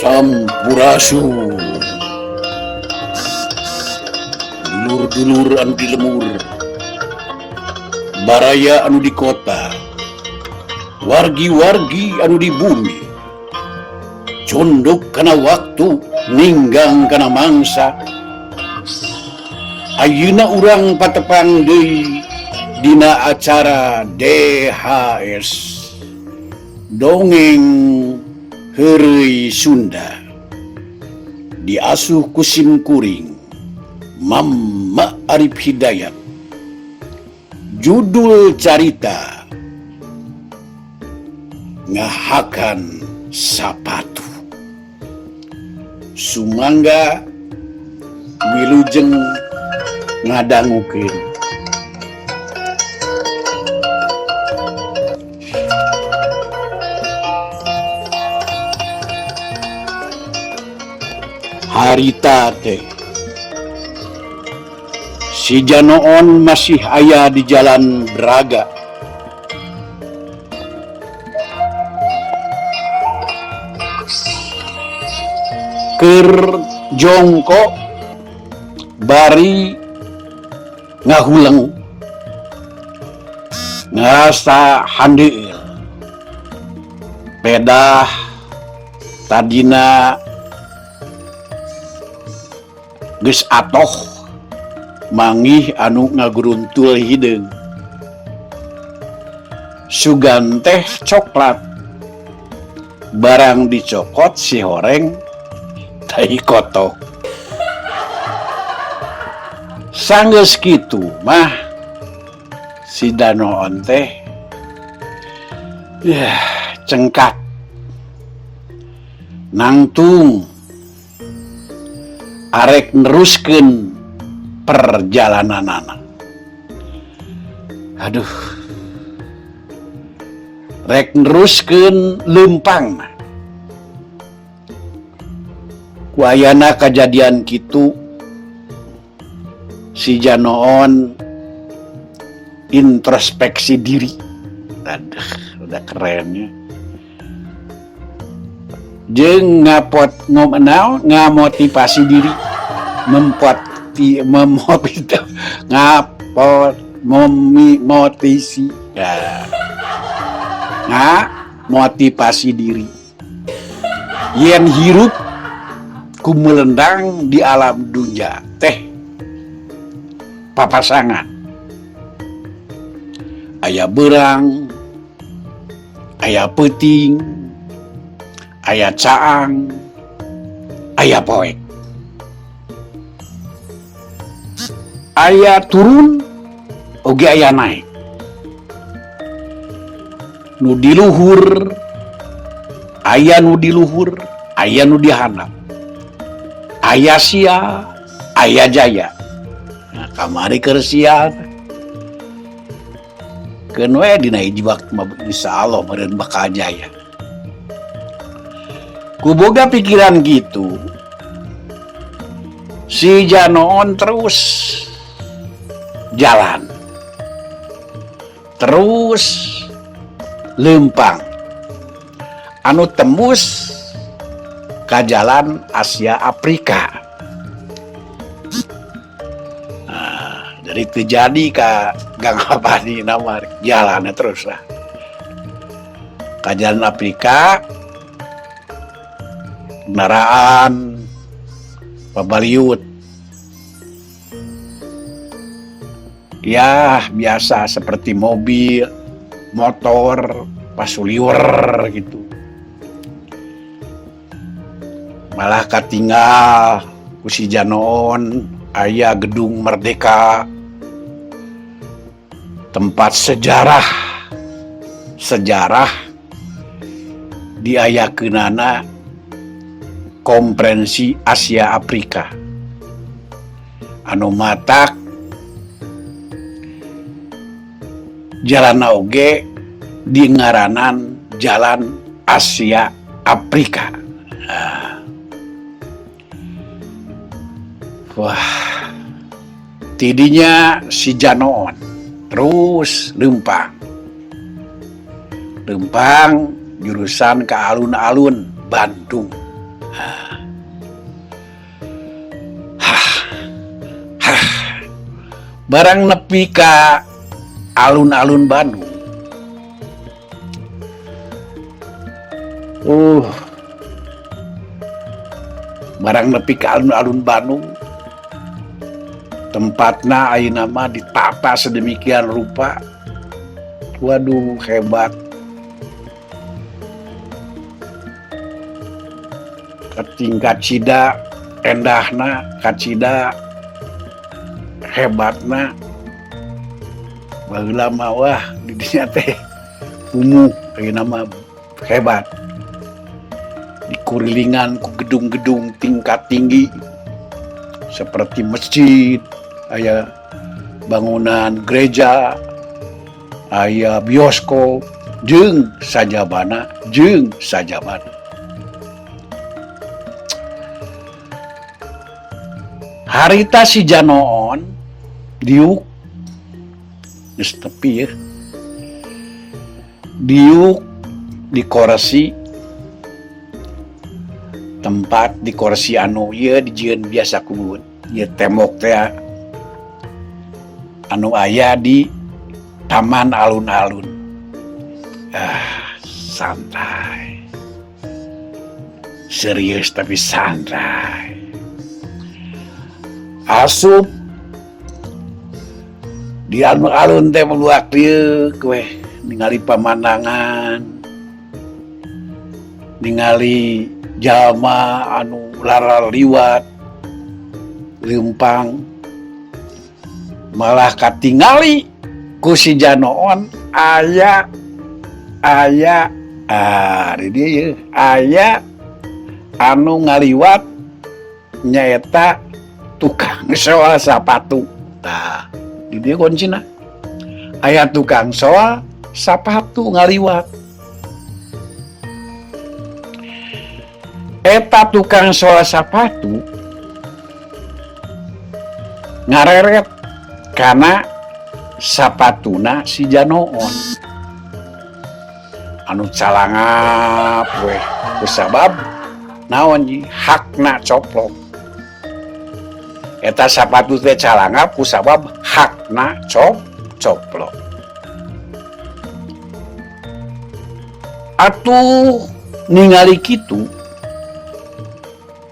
Sampurasun, dulur-dulur anu di lemur, baraya anu di kota, wargi-wargi anu di bumi, condok kana waktu, ninggang kana mangsa. Ayeuna urang patepang deui dina acara DHS Dongeng Heureuy Sunda, diasuh ku Sim Kuring Mamma Arif Hidayat. Judul carita Ngahakan Sapatu. Sumangga wilujeng ngadangukeun. Harita teh si Janoon masih aya di jalan Braga. Keur jongkok bari ngahuleng ngerasa handeuil pedah tadina geus atoh mangih anu ngaguruntul hideung. Sugan teh coklat barang dicokot si horeng tai koto. Sanggeus kitu mah si Danoon teh cengkat nangtung arek neruskeun perjalananana. Aduh, rek neruskeun leumpang. Ku ayana kajadian kitu si Janoon introspeksi diri. Aduh, udah kerennya. Jeung ngamotivasi diri, motivasi diri yen hirup kumelendang di alam dunya teh papasangan aya beurang, aya peuting, aya caang, aya poek, aya turun oge aya naik. Nu di luhur aya nu di luhur, aya nu di handap, aya sia, aya jaya. Nah, kamari keur sia keun we dina hiji waktu mah insyaallah meureun bakal jaya. Ku boga pikiran gitu, si Janoon terus jalan, terus leumpang anu tembus ka jalan Asia Afrika. Nah, dari terjadi ka Gang Abadi nama jalannya terus lah ka jalan Afrika. Kendaraan pabaliut ya biasa seperti mobil, motor, pasuliur gitu. Malah katinggal ku si Janoon aya Gedung Merdeka, tempat sejarah diayakeunana Konferensi Asia Afrika anu matak jalan oge di ngaranan Jalan Asia Afrika. Nah. Wah, tidinya si Janoon terus leumpang jurusan ke alun-alun Bandung. Barang nepi ka alun-alun Bandung. Barang nepi ka alun-alun Bandung. Tempatna ayeuna mah ditata sedemikian rupa. Waduh, hebat. Tingkat cida endahna, kacida hebatna. Baheula mah wah di dinya teh kumuh ayeuna mah hebat. Dikurilingan ku gedung-gedung tingkat tinggi seperti masjid, aya bangunan gereja, aya bioskop, jeung sajabana. Harita si Janoon diuk geus tepi ya. Diuk dikoresi tempat dikoresi anu ieu dijieun biasa ku ieu tembok teh anu aya di taman alun-alun. Santai. Serius tapi santai. Asup di alun-alun teh meluak lieu we ningali pemandangan, ningali jalma anu lara liwat leumpang, malah katingali ku si Janoon aya di dieu ye aya anu ngaliwat nyaeta tukang soal sapatu. Tah, di dieu kuncina. Aya tukang soal sapatu ngaliwat. Eta tukang soal sapatu ngareret karena sapatuna si Janoon anu calangap we kusabab naon ji hakna coplok. Eta sapatu teh calangap kusabab hakna coplok. Atuh ningali kitu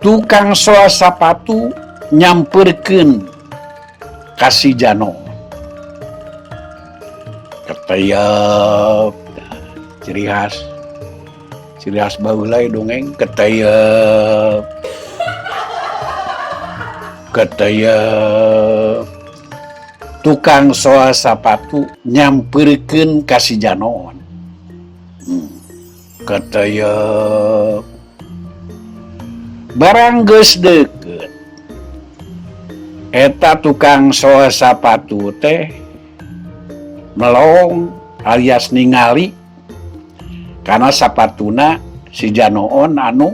tukang soal sapatu nyamperkeun ka si Janoon. Ketayep ciri khas baheula dongeng ketayep tukang soal sapatu nyamperkeun ka si Janoon. Ketayep barang geus deukeut eta tukang soal sapatu teh melong alias ningali karena sapatuna si Janoon anu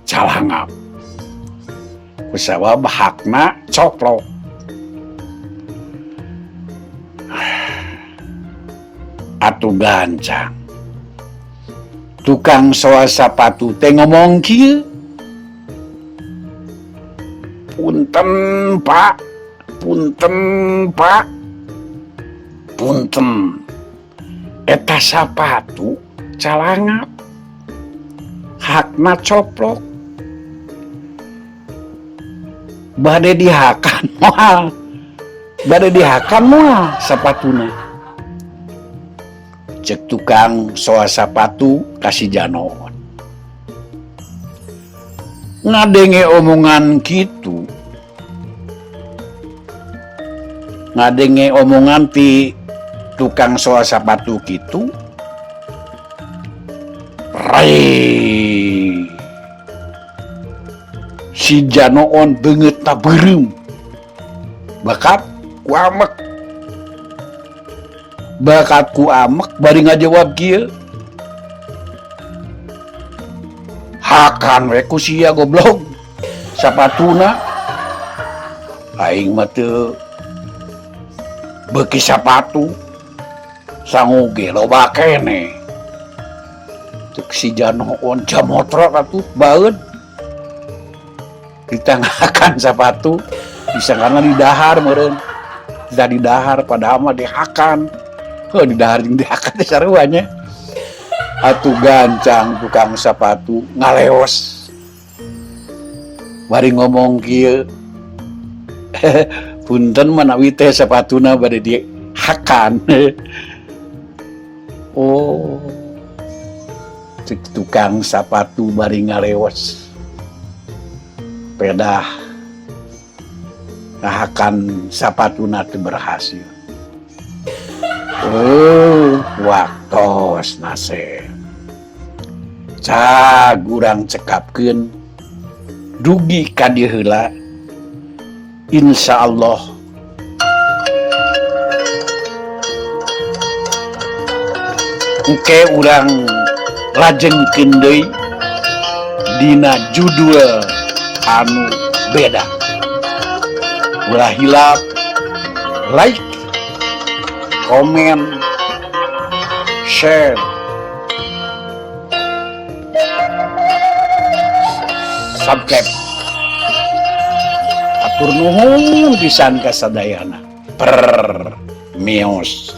calangap kusabab hakna coplok. Atuh gancang tukang soal sapatu teh ngomong kieu, punten pak, eta sapatu calangap hakna coplok bade dihakan moal sapatuna. Cek tukang soal sapatu kasih Janoon ngadenge omongan kitu, ngadenge omongan ti tukang soal sapatu kitu, si Janoon beungeutna beureum bakat ku amek bari ngajawab kieu, hakan we ku sia goblok sapatuna aing mah teu beuki sapatu sangoge loba keneh. Cek si Janoon jamotrot atuh baeud kita ngahakan sepatu bisa karena di dahar meureun da di dahar padahal mah dihakan di dahar jeung dihakan teh saruanya atuh gancang tukang sepatu ngaleos bari ngomong kieu punten manawi teh sepatuna bade dihakan oh tukang sepatu bari ngaleos pedah ngahakan sapatuna teu berhasil. Waktos nase. Cag urang cekapkeun dugi ka dieu heula. Insyaallah engke urang lajengkeun deui dina judul anu beda. Ulah hilap, like, komen, share, subscribe. Atur nuhun pisan ka sadayana. Mios.